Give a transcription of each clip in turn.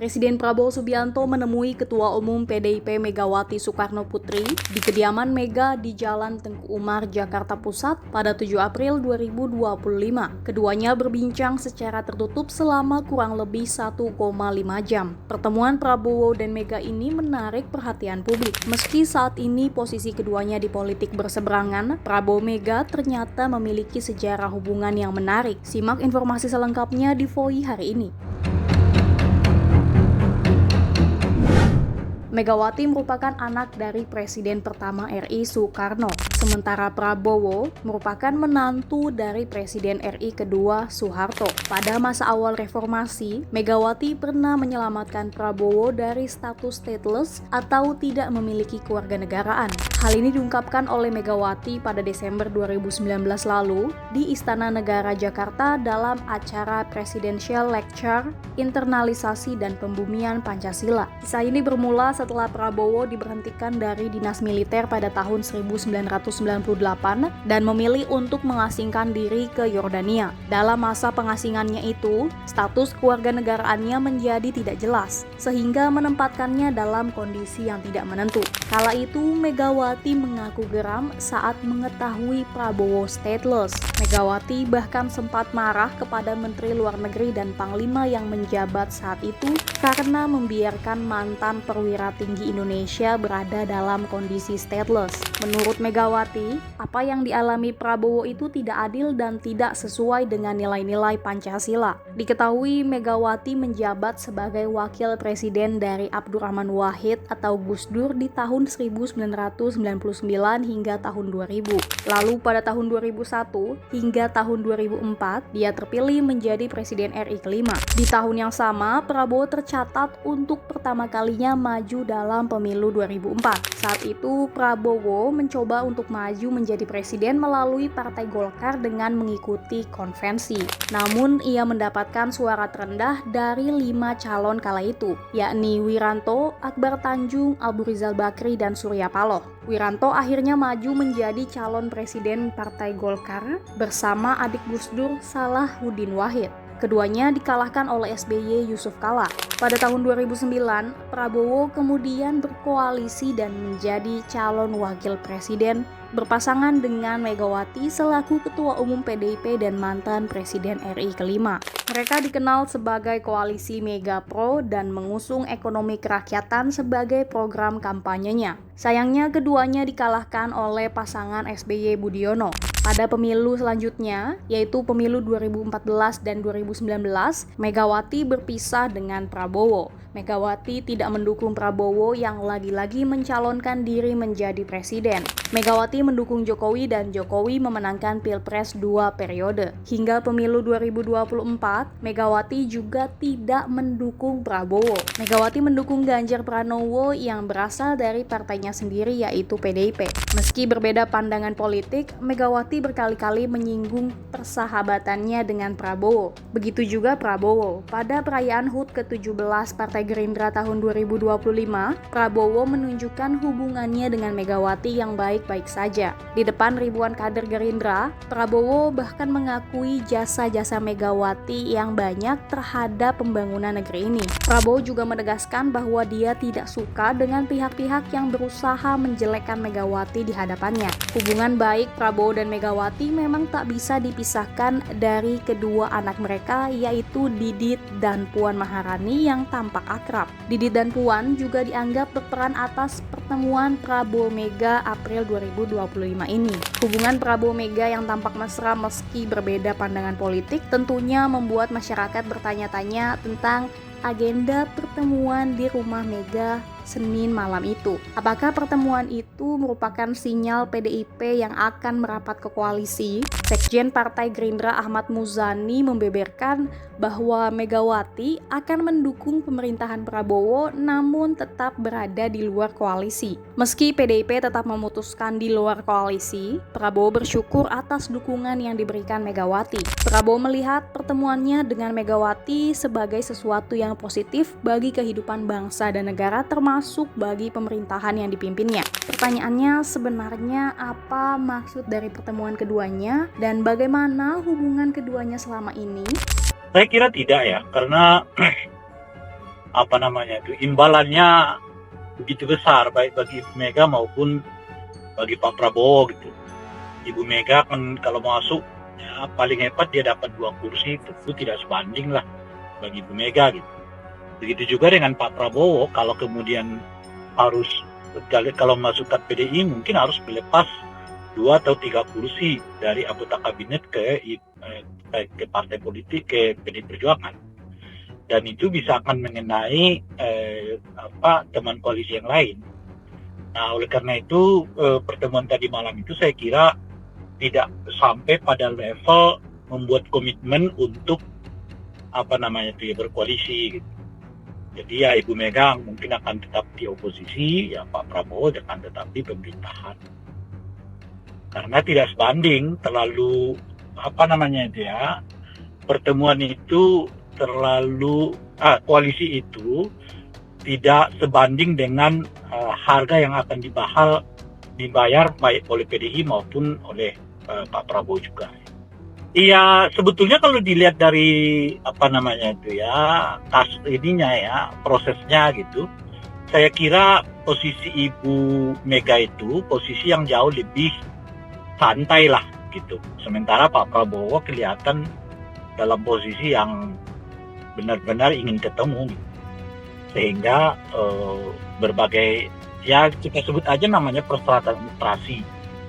Presiden Prabowo Subianto menemui Ketua Umum PDIP Megawati Soekarnoputri di kediaman Mega di Jalan Tengku Umar, Jakarta Pusat pada 7 April 2025. Keduanya berbincang secara tertutup selama kurang lebih 1,5 jam. Pertemuan Prabowo dan Mega ini menarik perhatian publik. Meski saat ini posisi keduanya di politik berseberangan, Prabowo Mega ternyata memiliki sejarah hubungan yang menarik. Simak informasi selengkapnya di VOI hari ini. Megawati merupakan anak dari Presiden pertama RI Soekarno, sementara Prabowo merupakan menantu dari Presiden RI kedua Soeharto. Pada masa awal reformasi, Megawati pernah menyelamatkan Prabowo dari status stateless atau tidak memiliki kewarganegaraan. Hal ini diungkapkan oleh Megawati pada Desember 2019 lalu di Istana Negara Jakarta dalam acara Presidential Lecture Internalisasi dan Pembumian Pancasila. Kisah ini bermula setelah Prabowo diberhentikan dari dinas militer pada tahun 1998 dan memilih untuk mengasingkan diri ke Yordania. Dalam masa pengasingannya itu, status kewarganegaraannya menjadi tidak jelas, sehingga menempatkannya dalam kondisi yang tidak menentu. Kala itu, Megawati mengaku geram saat mengetahui Prabowo stateless. Megawati bahkan sempat marah kepada Menteri Luar Negeri dan Panglima yang menjabat saat itu karena membiarkan mantan perwira tinggi Indonesia berada dalam kondisi stateless. Menurut Megawati, apa yang dialami Prabowo itu tidak adil dan tidak sesuai dengan nilai-nilai Pancasila. Diketahui Megawati menjabat sebagai wakil presiden dari Abdurrahman Wahid atau Gus Dur di tahun 1999 hingga tahun 2000. Lalu pada tahun 2001 hingga tahun 2004, dia terpilih menjadi Presiden RI kelima. Di tahun yang sama, Prabowo tercatat untuk pertama kalinya maju dalam pemilu 2004. Saat itu, Prabowo mencoba untuk maju menjadi presiden melalui Partai Golkar dengan mengikuti konvensi. Namun, ia mendapatkan suara terendah dari 5 calon kala itu, yakni Wiranto, Akbar Tanjung, Abu Rizal Bakri, dan Surya Paloh. Wiranto akhirnya maju menjadi calon presiden Partai Golkar bersama adik Gus Dur, Salahuddin Wahid. Keduanya dikalahkan oleh SBY Yusuf Kala. Pada tahun 2009, Prabowo kemudian berkoalisi dan menjadi calon wakil presiden berpasangan dengan Megawati selaku Ketua Umum PDIP dan mantan Presiden RI kelima. Mereka dikenal sebagai koalisi Mega Pro dan mengusung ekonomi kerakyatan sebagai program kampanyenya. Sayangnya keduanya dikalahkan oleh pasangan SBY Budiono. Pada pemilu selanjutnya, yaitu pemilu 2014 dan 2019, Megawati berpisah dengan Prabowo. Megawati tidak mendukung Prabowo yang lagi-lagi mencalonkan diri menjadi presiden. Megawati mendukung Jokowi dan Jokowi memenangkan Pilpres 2 periode. Hingga pemilu 2024, Megawati juga tidak mendukung Prabowo. Megawati mendukung Ganjar Pranowo yang berasal dari partainya sendiri yaitu PDIP. Meski berbeda pandangan politik, Megawati berkali-kali menyinggung persahabatannya dengan Prabowo. Begitu juga Prabowo. Pada perayaan HUT ke-17 Partai Gerindra tahun 2025, Prabowo menunjukkan hubungannya dengan Megawati yang baik-baik saja. Di depan ribuan kader Gerindra, Prabowo bahkan mengakui jasa-jasa Megawati yang banyak terhadap pembangunan negeri ini. Prabowo juga menegaskan bahwa dia tidak suka dengan pihak-pihak yang berusaha menjelekkan Megawati di hadapannya. Hubungan baik Prabowo dan Megawati memang tak bisa dipisahkan dari kedua anak mereka, yaitu Didit dan Puan Maharani yang tampak akrab. Didit dan Puan juga dianggap berperan atas pertemuan Prabowo Mega April 2025 ini. Hubungan Prabowo Mega yang tampak mesra meski berbeda pandangan politik tentunya membuat masyarakat bertanya-tanya tentang agenda pertemuan di rumah Mega Senin malam itu. Apakah pertemuan itu merupakan sinyal PDIP yang akan merapat ke koalisi? Sekjen Partai Gerindra Ahmad Muzani membeberkan bahwa Megawati akan mendukung pemerintahan Prabowo namun tetap berada di luar koalisi. Meski PDIP tetap memutuskan di luar koalisi, Prabowo bersyukur atas dukungan yang diberikan Megawati. Prabowo melihat pertemuannya dengan Megawati sebagai sesuatu yang positif bagi kehidupan bangsa dan negara termasuk bagi pemerintahan yang dipimpinnya. Pertanyaannya sebenarnya apa maksud dari pertemuan keduanya dan bagaimana hubungan keduanya selama ini? Saya kira tidak ya, karena apa namanya itu imbalannya begitu besar baik bagi Ibu Mega maupun bagi Pak Prabowo gitu. Ibu Mega kan kalau masuk ya, paling hebat dia dapat 2 kursi, tentu tidak sebanding lah bagi Ibu Mega gitu. Begitu juga dengan Pak Prabowo, kalau kemudian harus kalau masukkan PDI mungkin harus melepas 2 atau 3 kursi dari anggota kabinet ke partai politik, ke PD Perjuangan, dan itu bisa akan mengenai teman koalisi yang lain. Nah, oleh karena itu pertemuan tadi malam itu saya kira tidak sampai pada level membuat komitmen untuk berkoalisi gitu. Jadi ya Ibu Mega mungkin akan tetap di oposisi, ya Pak Prabowo akan tetap di pemerintahan. Karena tidak sebanding, terlalu pertemuan itu terlalu koalisi itu tidak sebanding dengan harga yang akan dibayar baik oleh PDI maupun oleh Pak Prabowo juga. Iya, sebetulnya kalau dilihat dari prosesnya gitu, saya kira posisi Ibu Mega itu posisi yang jauh lebih santai lah gitu. Sementara Pak Prabowo kelihatan dalam posisi yang benar-benar ingin ketemu gitu. Sehingga berbagai kita sebut aja namanya persyaratan administrasi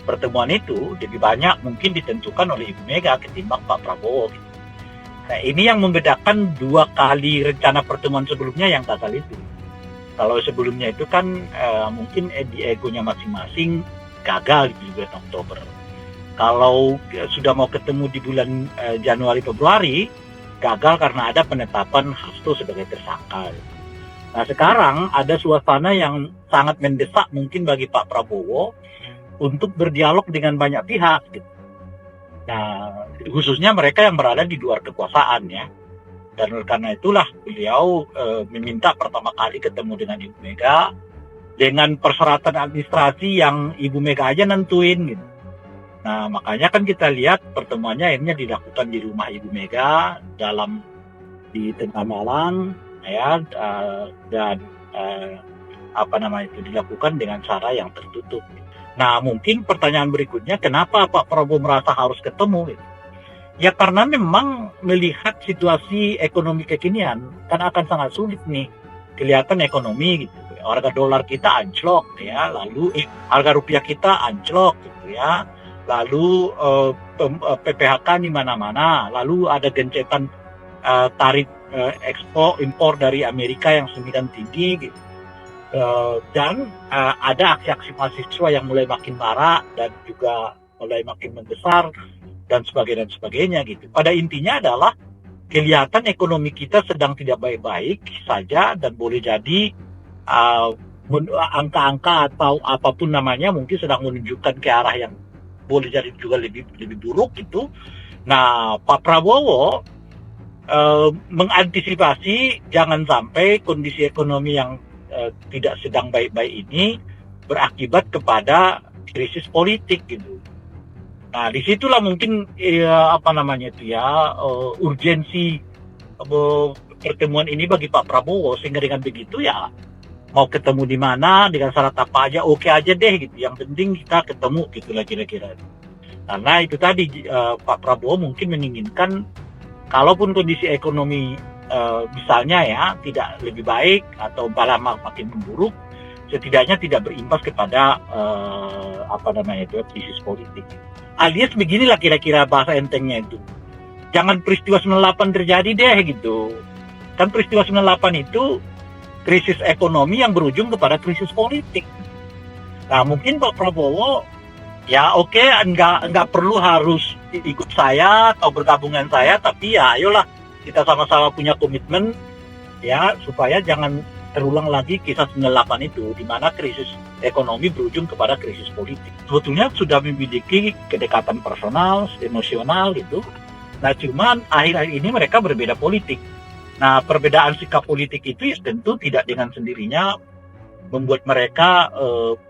pertemuan itu lebih banyak mungkin ditentukan oleh Ibu Mega ketimbang Pak Prabowo. Nah, ini yang membedakan 2 kali rencana pertemuan sebelumnya yang gagal itu. Kalau sebelumnya itu kan mungkin egonya masing-masing gagal di bulan Oktober. Kalau sudah mau ketemu di bulan Januari Februari, gagal karena ada penetapan Hasto sebagai tersangka. Nah, sekarang ada suasana yang sangat mendesak mungkin bagi Pak Prabowo untuk berdialog dengan banyak pihak gitu. Nah, khususnya mereka yang berada di luar kekuasaan ya. Dan karena itulah beliau meminta pertama kali ketemu dengan Ibu Mega dengan persyaratan administrasi yang Ibu Mega aja nentuin gitu. Nah, makanya kan kita lihat pertemuannya akhirnya dilakukan di rumah Ibu Mega di tengah malam ya, dan dilakukan dengan cara yang tertutup. Nah, mungkin pertanyaan berikutnya, kenapa Pak Prabowo merasa harus ketemu? Ya karena memang melihat situasi ekonomi kekinian, kan akan sangat sulit nih kelihatan ekonomi gitu. Harga dolar kita anjlok ya, lalu harga rupiah kita anjlok gitu ya, lalu PPHK di mana-mana, lalu ada gencetan tarif ekspor impor dari Amerika yang semakin tinggi gitu. Dan ada aksi-aksi mahasiswa yang mulai makin marak dan juga mulai makin membesar dan sebagainya gitu. Pada intinya adalah kelihatan ekonomi kita sedang tidak baik-baik saja, dan boleh jadi angka-angka atau apapun namanya mungkin sedang menunjukkan ke arah yang boleh jadi juga lebih buruk gitu. Nah, Pak Prabowo mengantisipasi jangan sampai kondisi ekonomi yang tidak sedang baik-baik ini berakibat kepada krisis politik gitu. Nah, disitulah mungkin urgensi pertemuan ini bagi Pak Prabowo, sehingga dengan begitu ya mau ketemu di mana dengan syarat apa aja oke aja deh gitu. Yang penting kita ketemu gitulah kira-kira. Karena itu tadi Pak Prabowo mungkin menginginkan kalaupun kondisi ekonomi misalnya ya tidak lebih baik atau malah makin memburuk, setidaknya tidak berimbas kepada krisis politik. Alias beginilah kira-kira bahasa entengnya itu. Jangan peristiwa 98 terjadi deh gitu. Kan peristiwa 98 itu krisis ekonomi yang berujung kepada krisis politik. Nah, mungkin Pak Prabowo ya oke, enggak perlu harus ikut saya atau bergabungan saya, tapi ya ayolah kita sama-sama punya komitmen ya supaya jangan terulang lagi kisah 98 itu di mana krisis ekonomi berujung kepada krisis politik. Sebetulnya sudah memiliki kedekatan personal, emosional gitu. Nah, cuman akhir-akhir ini mereka berbeda politik. Nah, perbedaan sikap politik itu ya tentu tidak dengan sendirinya membuat mereka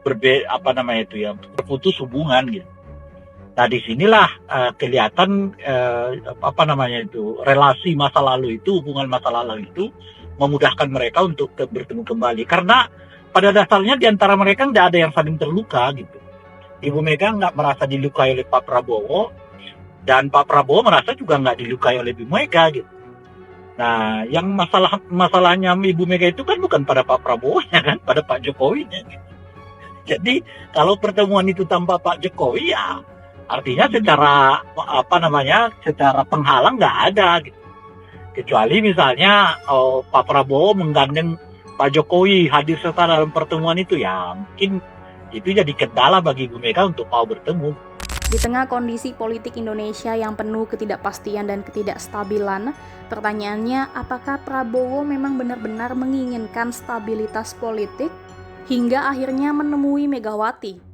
berputus hubungan gitu. Nah, disinilah kelihatan relasi masa lalu itu, hubungan masa lalu itu memudahkan mereka untuk bertemu kembali. Karena pada dasarnya di antara mereka nggak ada yang saling terluka gitu. Ibu Mega nggak merasa dilukai oleh Pak Prabowo, dan Pak Prabowo merasa juga nggak dilukai oleh Ibu Mega gitu. Nah, yang masalahnya Ibu Mega itu kan bukan pada Pak Prabowo ya kan, pada Pak Jokowi. Jadi kalau pertemuan itu tanpa Pak Jokowi ya artinya secara penghalang nggak ada gitu. Kecuali misalnya Pak Prabowo menggandeng Pak Jokowi hadir serta dalam pertemuan itu, ya mungkin itu jadi kendala bagi Ibu Mega untuk mau bertemu. Di tengah kondisi politik Indonesia yang penuh ketidakpastian dan ketidakstabilan, pertanyaannya apakah Prabowo memang benar-benar menginginkan stabilitas politik hingga akhirnya menemui Megawati?